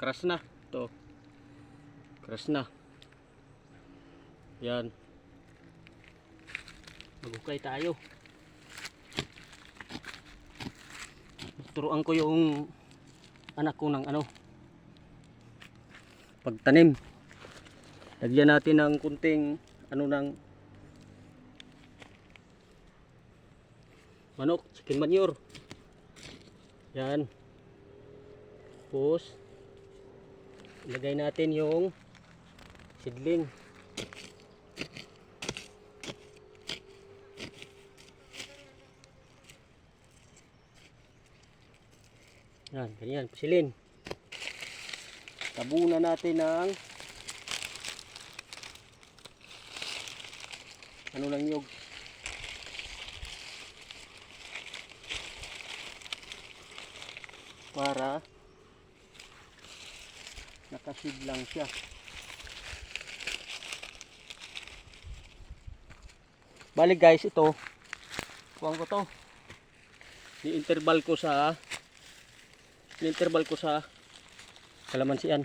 crush na. Ito. Crush na. Yan. Magukay tayo. Turuan ko yung anak ko ng pagtanim. Lagyan natin ng kunting ng manok, chicken manure. Yan. Tapos ilagay natin yung seedling. Yan, ganyan, pasilin. Tabunan natin ng ng niyog. Para nakasid lang siya. Balik guys, ito kuhaan ko to. Ni-interval ko sa kalamansian.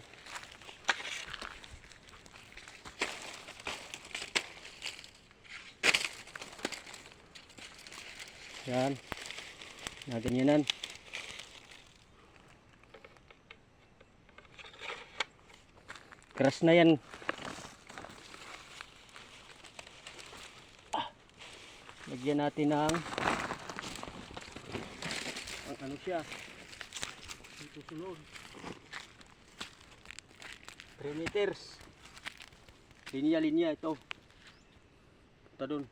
Yan. Na ganyanan. Crush na yan. Lagyan natin ng siya. Ito sunod. 3 meters. Linya-linya ito. Punta dun.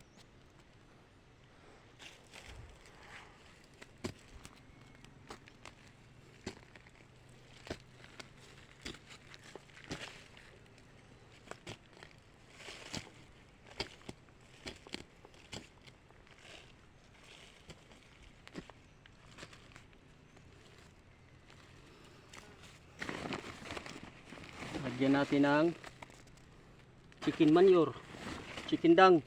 Lagyan natin ng chicken manure, chicken dung.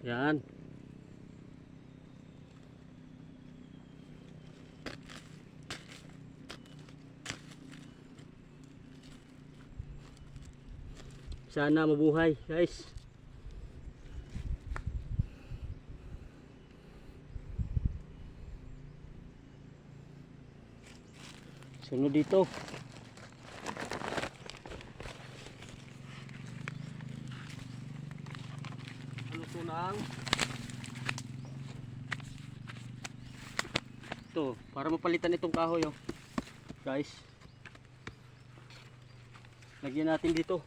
Yan. Sana mabuhay, guys. Sunod dito. Ito ng ito, para mapalitan itong kahoy, oh. Guys. Lagyan natin dito.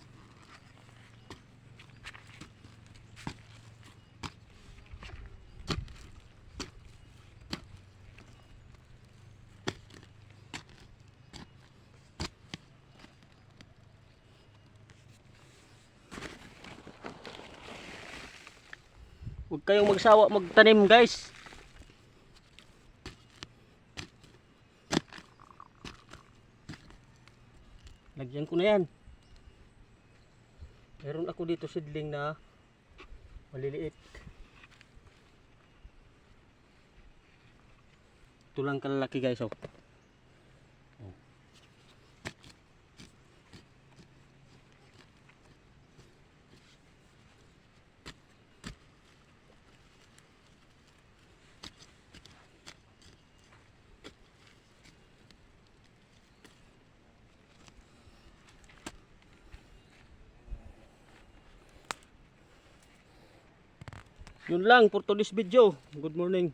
Huwag kayong magsawa magtanim, guys. Lagyan ko na yan. Meron ako dito seedling na maliliit. Ito lang kalalaki, guys, oh. Yun lang for today's video. Good morning.